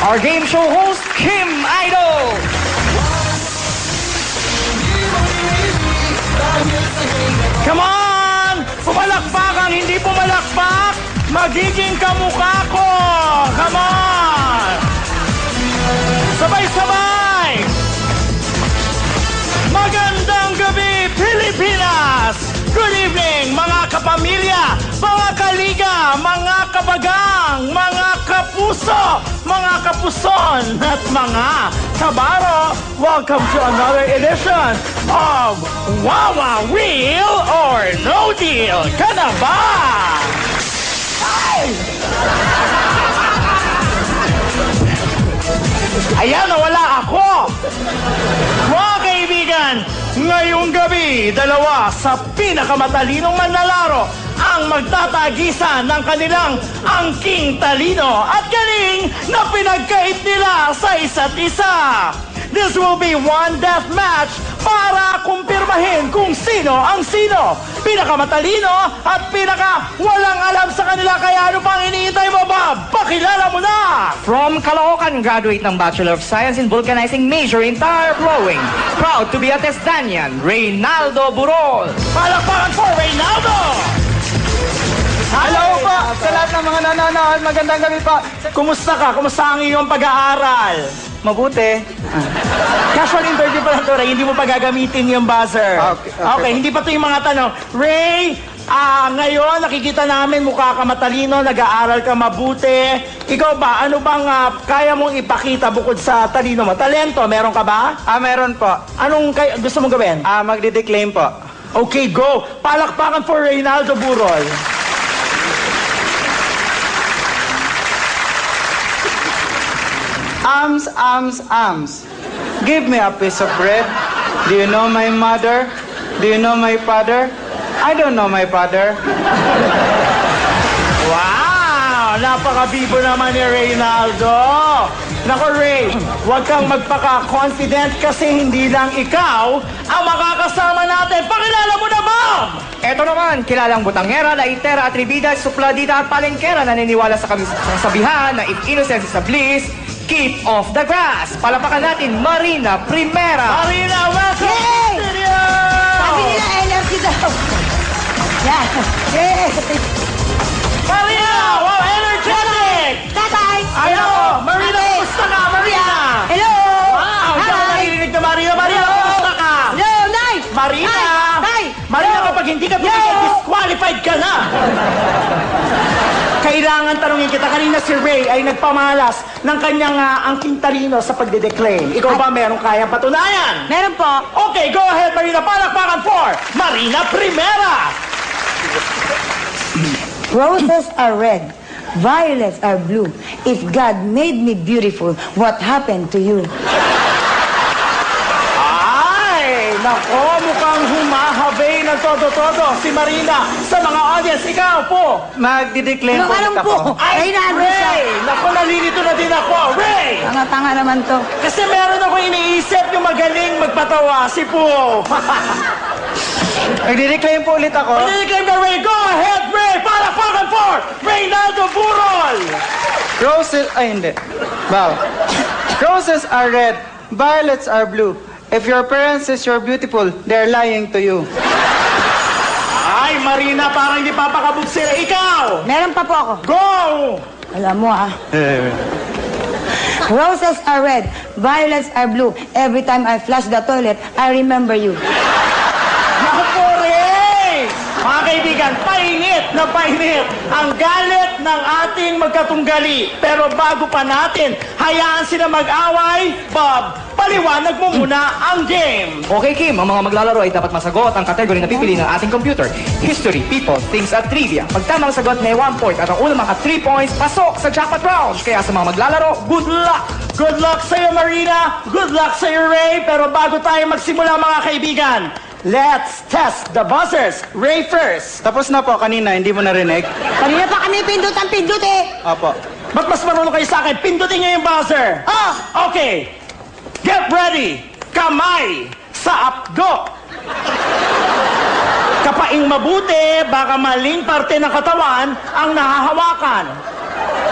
our game show host, Kim Idol. Come on! Pumalakpak ang hindi pumalakpak, magiging kamukha ko! Come on! Sabay-sabay! Magandang gabi, Pilipinas! Good evening, mga kapamilya, mga kaliga, mga kabagang, mga kapuso, mga kapuson, at mga kabaro. Welcome to another edition of Wawa Real or No Deal. Ka na ba? Ay! Ayan, nawala ako! Mga kaibigan, ngayong gabi, dalawa sa pinakamatalinong manlalaro ang magtatagisan ng kanilang angking talino at galing na pinagkait nila sa isa't isa. This will be one death match para kumpirmahin kung sino ang sino. Pinakamatalino at walang alam sa kanila. Kaya ano pang iniintay mo, Bob? Pakilala mo na! From Caloocan, graduate ng Bachelor of Science in Vulcanizing, major in tire blowing. Proud to be a Testanian, Reynaldo Burol. Palakpakan for Reynaldo! Hello po sa lahat ng mga nanonood. Magandang gabi po. Kumusta ka? Kumusta ang iyong pag-aaral? Mabuti. Casual interview pa lang to, Ray. Hindi mo pa gagamitin yung buzzer. Okay, hindi pa to yung mga tanong. Ray, ngayon nakikita namin mukha ka matalino, nag-aaral ka mabuti. Ikaw ba, ano bang kaya mong ipakita bukod sa talino mo? Talento, meron ka ba? Meron po. Anong gusto mong gawin? Magdi-declaim po. Okay, go! Palakpakan for Reynaldo Burol. Arms. Give me a piece of bread. Do you know my mother? Do you know my father? I don't know my father. Wow! Napaka-bibo naman ni Reynaldo. Nako, Ray, huwag kang magpaka-confident kasi hindi lang ikaw ang makakasama natin. Pakilala mo na, Bob! Eto naman, kilalang butangera, laitera, atribida, supladita at palengkera naniniwala sa kasabihan na if innocence is a bliss, keep off the grass. Palapakan natin, Marina Primera. Marina, welcome to Yay! the studio! Sabi nila energy daw. Yan. Yes. Marina! Wow, energetic! Tatay! Ano? Marina, Ate! kumusta ka, Marina? Hello! Wow, hindi ako Hi! naririnig na Marina. Marina, kumusta ka? Hello, Nay! Marina! Nay! Marina, Hello! kapag hindi ka tumigil, Hello! disqualified ka na! Kailangan tanungin kita. Kanina si Ray ay nagpamalas ng kanyang angking talino sa pagdedeclaim. Ikaw ba meron kayang patunayan? Meron po. Okay, go ahead, Marina. Palakpakan for Marina Primera! Roses are red. Violets are blue. If God made me beautiful, what happened to you? Ay, nako, mukhang humahabay ng todo-todo si Marina. Sa mga audience, ikaw po. Magdi-declaim po Alam ulit po. ako. Ay, Reynaldo siya. Ray! Nako, nalilito na din ako. Ray! Tanga-tanga naman to. Kasi meron ako iniisip yung magaling magpatawa, si Po. Magdi-declaim po ulit ako. Pagkikiklaim ka, Ray. Go ahead, Ray! Palakpakan for Reynaldo Burol! Hindi. Wow. Roses are red. Violets are blue. If your parents says you're beautiful, they're lying to you. Ay, Marina, parang hindi papakabog sila. Ikaw! Meron pa po ako. Go! Alam mo Roses are red. Violets are blue. Every time I flush the toilet, I remember you. Naku po, Ray! Mga kaibigan, painit na painit ang galit ng ating magkatunggali. Pero bago pa natin, hayaan sila mag-away. Bob, paliwanag mo muna ang game. Okay, Kim, ang mga maglalaro ay dapat masagot ang kategory na pipili ng ating computer. History, people, things at trivia. Pag tamang sagot may 1 point at ang unang maka 3 points, pasok sa jackpot round. Kaya sa mga maglalaro, good luck! Good luck sa'yo, Marina. Good luck sa'yo, Ray. Pero bago tayo magsimula, mga kaibigan, let's test the buzzers. Ray first. Tapos na po kanina, hindi mo narinig? Kanina pa kami pindot eh. Opo. Ba't mas marunong kayo sa akin? Pindutin niyo yung buzzer. Okay. Get ready. Kamay sa apgo. Kapaing mabuti, baka maling parte ng katawan ang nahahawakan.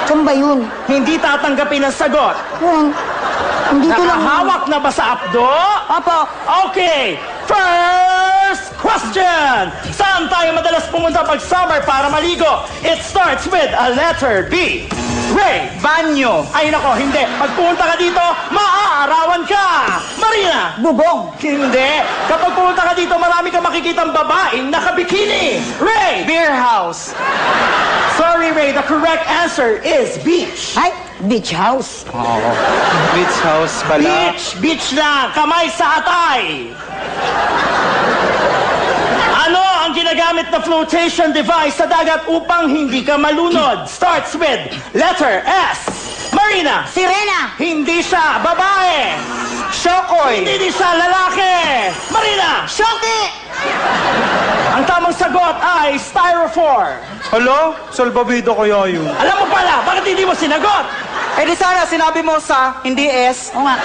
Saan ba yun? Hindi tatanggapin ang sagot. Kung, dito lang. Nakahawak na ba sa apdo? Opo. Okay, first question. Saan tayo madalas pumunta pag summer para maligo? It starts with a letter B. Ray. Banyo. Ay nako, hindi. Pag pumunta ka dito, maaarawan ka. Marina. Bubong. Hindi. Kapag pumunta ka dito, marami kang makikitang babaeng nakabikini. Ray. Beer house. Sorry, Ray. The correct answer is beach. Ay, beach house. Oo. Beach house pala. Beach. Beach lang. Kamay sa atay. Ano ang ginagamit na flotation device sa dagat upang hindi ka malunod? Starts with letter S. Marina. Sirena. Hindi siya babae. Shokoy. Hindi siya lalaki. Marina. Shoki. Ang tamang sagot ay styrofoam. Hello? Salbabida kaya yun. Alam mo pala, bakit hindi mo sinagot? Eh di sana sinabi mo sa, hindi S. Oo nga.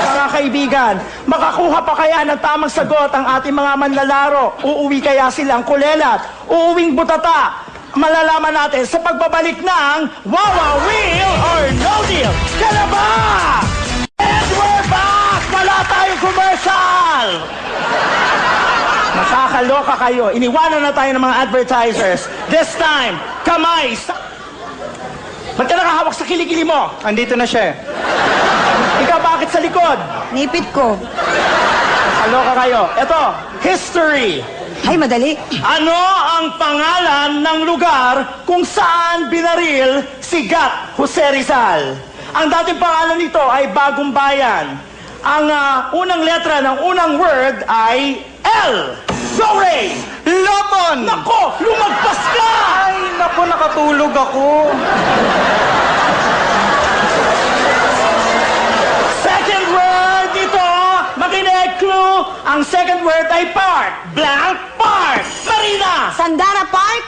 Mga kaibigan, makakuha pa kaya ng tamang sagot ang ating mga manlalaro? Uuwi kaya silang kulelat? Uuwing butata? Malalaman natin sa pagbabalik ng Wawa Wheel or No Deal. Kaya ba? And we're back! Wala tayong commercial! Nakakaloka kayo. Iniwanan na tayo ng mga advertisers. This time, kamay sa... Ba't ka nakahawak sa kilikili mo? Andito na siya eh. Ikaw bakit sa likod? Nipit ko. Aloka kayo. Ito, history. Ay, madali. Ano ang pangalan ng lugar kung saan binaril si Gat Jose Rizal? Ang dating pangalan nito ay Bagong Bayan. Ang unang letra ng unang word ay L. Go, Ray! Lopon! Nako, lumagpas ka! Ay, naku, nakatulog ako. Second word dito, makinig, clue. Ang second word ay park. Blank park. Marina! Sandara Park.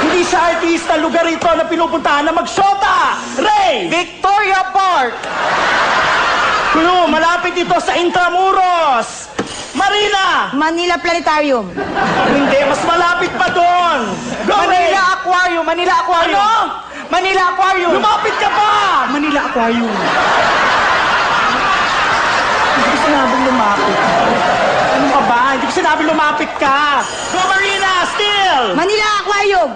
Hindi siya artista, lugar ito na pinupuntahan na magsyota. Ray! Victoria Park! Clue, malapit ito sa Intramuros. Marina! Manila Planetarium. Hindi, mas malapit pa doon. Go, Manila Ray! Aquarium! Manila Aquarium! Ano? Manila Aquarium! Lumapit ka pa! Manila Aquarium! Hindi ko sinabing lumapit. Ano ka ba? Hindi ko sinabing lumapit ka. Go, Marina! Still! Manila Aquarium.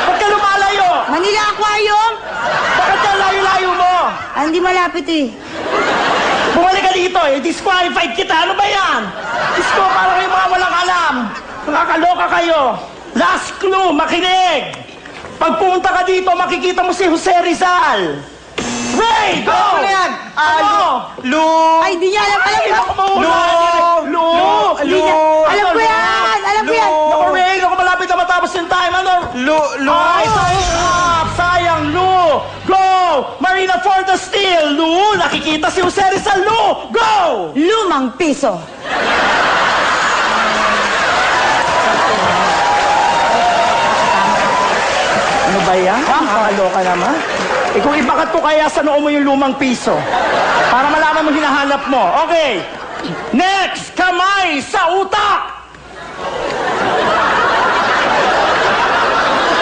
Ba't ka lumalayo? Manila Aquarium. Bakit ka layo-layo mo? Ah, hindi malapit eh. Bumalik ka dito eh. Disqualified kita. Ano ba yan? Diyos ko, para kayong mga walang alam. Nakakaloka kayo. Last clue, makinig. Pag pumunta ka dito, makikita mo si Jose Rizal. Ray, go! Ano yan? Ano? Lu... Ay, di niya alam. Alam Ay, ko. naku, mahulaan yan eh. Lu! Di niya. Alam ko yan. Alam ko yan. Naku, Ray, naku, malapit na matapos yung time. Ano? Lu... Ay, sayang! Sayang, Lu! Go! Marina for the steal! Lu! Nakikita si Jose Rizal, Lu! Go! Lumang piso. Ano ba yan? Nakakaloka naman. Eh kung ibakat ko kaya sa noo mo yung lumang piso. Para malaman mo hinahanap mo. Okay. Next, kamay sa utak.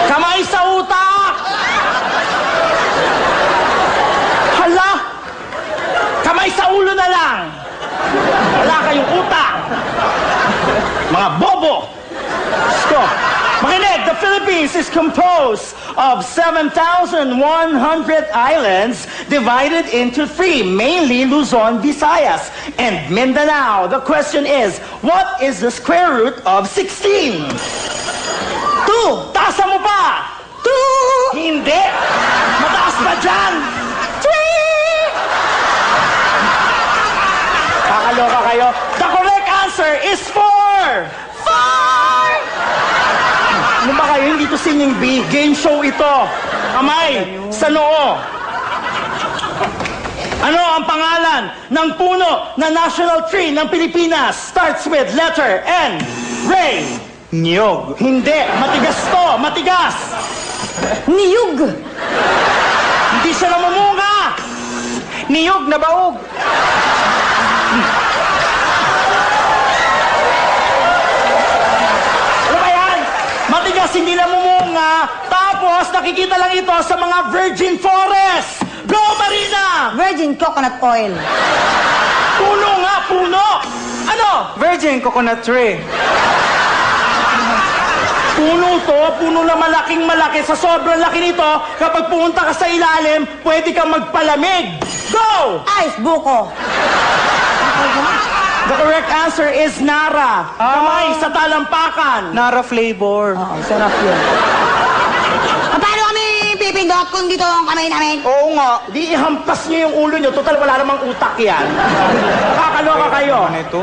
Kamay sa utak. Hala. Kamay sa ulo na lang. Wala kayong utak. Mga bobo. Sko. Makinig, the Philippines is composed of 7,100 islands divided into 3, mainly Luzon, Visayas, and Mindanao. The question is, what is the square root of 16? 2. Taasa mo pa. 2. Hindi. Mataas pa dyan. 3. Kakaloka kayo. The correct answer is 4. 4. Ano ba kayo? Hindi to singing bee. Game show ito. Kamay sa noo. Ano ang pangalan ng puno na national tree ng Pilipinas? Starts with letter N. Ray. Niyog. Hindi. Matigas to. Matigas. Niyug. Hindi siya namumunga. Niyog na baog. Ano ba makikita lang ito sa mga virgin forest. Go, Marina! Virgin coconut oil. Puno nga, puno! Ano? Virgin coconut tree. Puno to, puno na malaking malaki. Sa sobrang laki nito, kapag pumunta ka sa ilalim, pwede kang magpalamig. Go! Ice buko. The correct answer is Nara. Kamay sa talampakan. Nara flavor. Oo, sarap yun. Paano kami pipindot kung dito ang kamay namin? Oo nga. Di ihampas niyo yung ulo niyo. Total, wala namang utak yan. Nakakaloka kayo. Ano ito?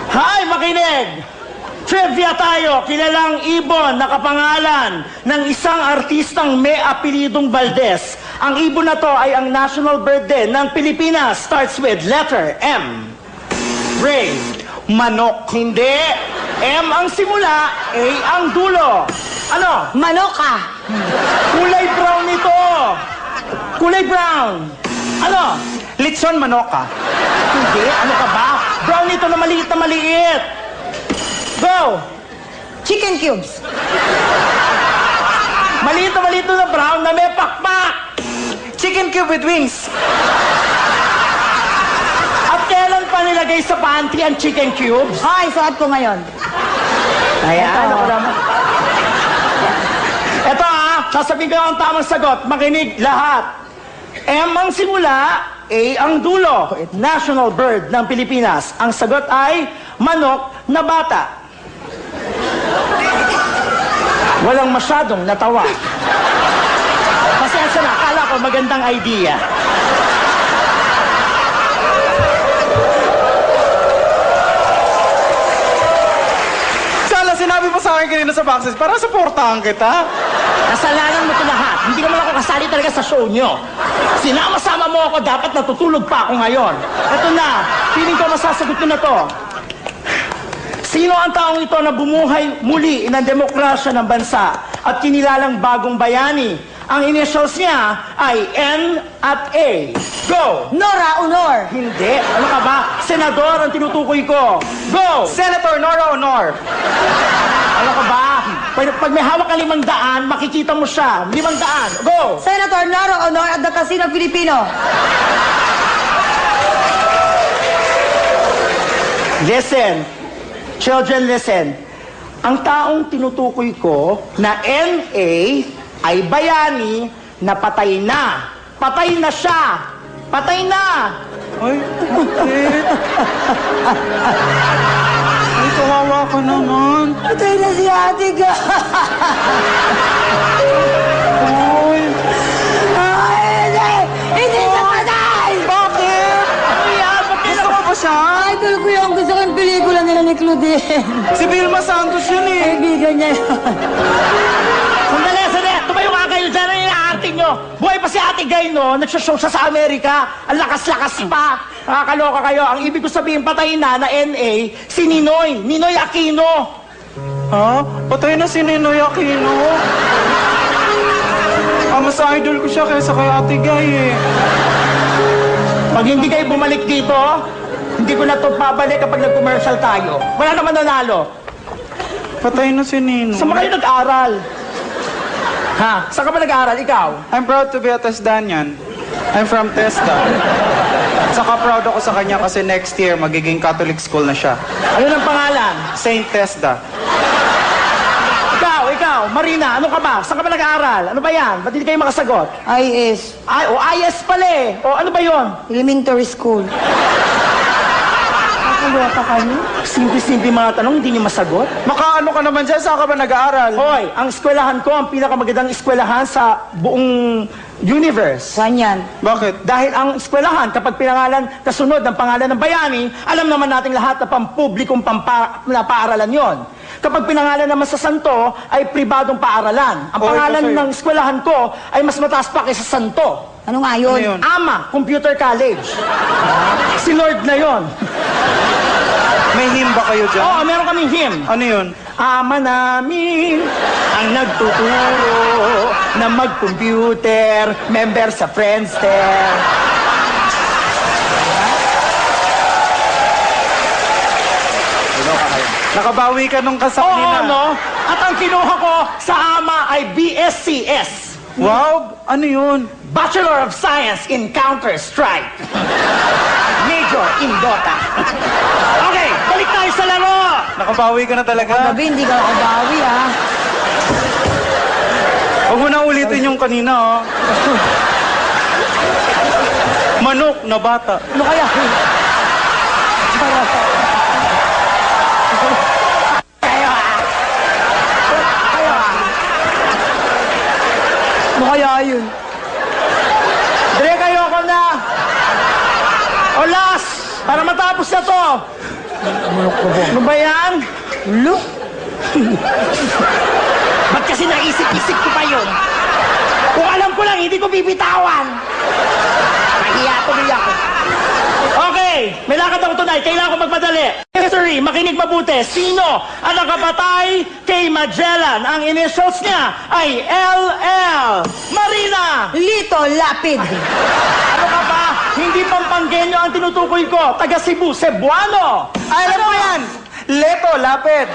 Hay, makinig! Trivia tayo, kilalang ibon na kapangalan ng isang artistang may apelidong Valdez. Ang ibon na to ay ang national bird din ng Pilipinas. Starts with letter M. Ray. Manok. Hindi. M ang simula, A ang dulo. Ano? Manoka. Kulay brown ito. Kulay brown. Ano? Litson manoka. Hindi. Ano ka ba? Brown ito na maliit na maliit. Go! Chicken cubes. Maliit na brown na may pakpak. Chicken cube with wings. At kailan pa nilagay sa pantry ang chicken cubes? Ay, suot ko ngayon. Ayan, Ito. ako naman. Ito sasabihin ko ang tamang sagot. Makinig lahat. M ang simula, A ang dulo. National bird ng Pilipinas. Ang sagot ay manok na bata. Walang masyadong natawa. Pasensya na, akala ko magandang idea. Sana sinabi mo sa akin kanina sa boxes para suportahan kita. Kasalanan mo ito lahat. Hindi naman ako kasali talaga sa show nyo. Sinama-sama mo ako, dapat natutulog pa ako ngayon. Ito na, feeling ko masasagot ko na to. Sino ang taong ito na bumuhay muli ng demokrasya ng bansa at kinilalang bagong bayani? Ang initials niya ay N at A. Go! Nora Honor. Hindi. Ano ka ba? Senador ang tinutukoy ko. Go! Senator Nora Honor. Ano ka ba? Pag may hawak ka 500, makikita mo siya. 500. Go! Senator Nora Honor at the Casino Filipino. Listen. Children, listen. Ang taong tinutukoy ko na NA ay bayani na patay na. Patay na siya. Patay na. Ay, bakit? Ay, kawawa ka naman. Patay na si Ate Ga. Ay, Ay, hindi na patay. bakit? Ano yan? Ba't Gusto mo ba siya? Idol ko yung gusto kong pelikula nila ni Claudine. Si Vilma Santos yun eh. Kaibigan niya yun. Sandali, sandali. Tumayo nga kayo dyan. Ano yung ate nyo? Buhay pa si Ate Gay, no? Nagsashow siya sa Amerika. Ang lakas-lakas pa. Nakakaloka kayo. Ang ibig ko sabihin, patay na NA, si Ninoy. Ninoy Aquino. Ha? Patay na si Ninoy Aquino. Mas idol ko siya kaysa kay Ate Gay eh. Pag hindi kayo bumalik dito, hindi ko na ito babalik kapag nag-commercial tayo. Wala naman nanalo. Patay na si Ninoy. Saan ba kayo nag-aral? Ha? Saan ka ba nag-aral? Ikaw? I'm proud to be a Tesdanian. I'm from Testa. Saka proud ako sa kanya kasi next year magiging Catholic school na siya. Ano ang pangalan? Saint Testa. Ikaw, Marina, ano ka ba? Saan ka ba nag-aaral? Ano ba yan? Ba't hindi kayo makasagot? IS. Ay, IS pala eh. O ano ba yon? Elementary school. Nakakaloka kayo? Simple-simple mga tanong, hindi niyo masagot? Makaano ka naman dyan? Saan ka ba nag-aaral? Hoy, ang eskwelahan ko, ang pinakamagandang eskwelahan sa buong universe. Saan yan? Bakit? Dahil ang eskwelahan, kapag pinangalan, kasunod ng pangalan ng bayani, alam naman nating lahat na pampublikong na paaralan yon. Kapag pinangalan naman sa santo, ay pribadong paaralan. Ang Oh, pangalan ito sa'yo. ng eskwelahan ko ay mas mataas pa kaysa santo. Ano nga yun? Ano yun? AMA, Computer College. Si Lord na yon. May hymn ba kayo dyan? Oo, meron kaming hymn. Ano yun? Ama namin ang nagtuturo na mag-computer, member sa Friendster. Nakabawi ka nung Oo, kasaklina. no? At ang kinuha ko sa ama ay BSCS. Wow, ano yun? Bachelor of Science in Counter-Strike. Major in Dota. Okay, balik tayo sa laro. Nakabawi ka na talaga. Gabi, hindi ka nakabawi, ha? Huwag mo na ulitin yung kanina, oh. Manok na bata. Ano kaya? Ano kaya yun? Dre, kayo ako na. O last, para matapos na to. Ano ba yan? Ulo? Ba't kasi naisip-isip ko pa yun? Kung alam ko lang, hindi ko bibitawan. Mahiya tuloy ako. Okay, may lakad ako tonight. Kailangan ko magmadali. History, makinig mabuti. Sino ang nakapatay kay Magellan? Ang initials niya ay LL. Marina! Lito Lapid. Ano ka ba? Hindi Pampanggenyo ang tinutukoy ko. Taga Cebu, Cebuano. Ay, alam mo yan! Leto, lapid.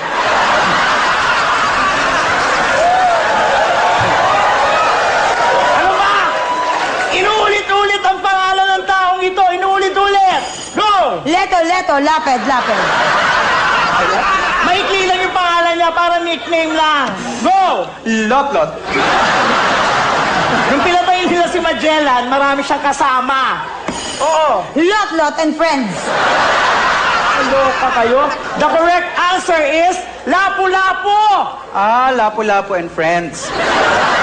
Ano ba? Inuulit-ulit ang pangalan ng taong ito. Inuulit-ulit. Go! Leto, Lapid. Maikli lang yung pangalan niya para nickname lang. Go! Lot. Nung pinatay nila si Magellan, marami siyang kasama. Oo. Lot and Friends. Loka kayo. The correct answer is Lapu-Lapu. Ah, Lapu-Lapu and Friends.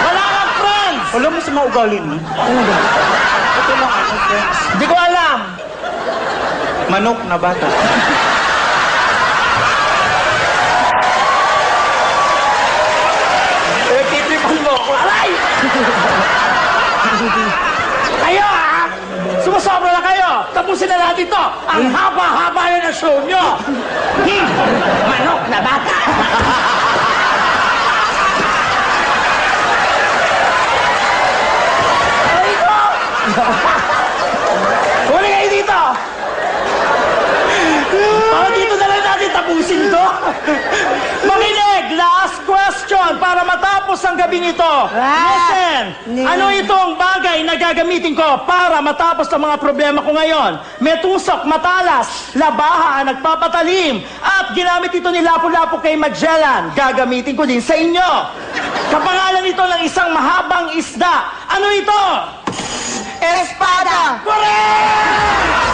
Wala kang friends. Alam mo sa mga ugali mo? Ito lang ako, friends. Hindi ko alam. Manok na bata. Titripan mo ako. Aray! Kayo ah! Sumusobra na kayo! Tapusin na natin to! Ang haba-haba na ng show nyo! Manok na bata! Aray ko! Huli kayo dito! Dito na lang natin tapusin to! Makinig! Last question para matapos ang gabing ito. Listen! Ano itong bagay na gagamitin ko para matapos ang mga problema ko ngayon? May tusok, matalas, labaha, nagpapatalim, at ginamit ito ni Lapu-Lapu kay Magellan. Gagamitin ko din sa inyo. Kapangalan ito ng isang mahabang isda. Ano ito? Espada. Correct!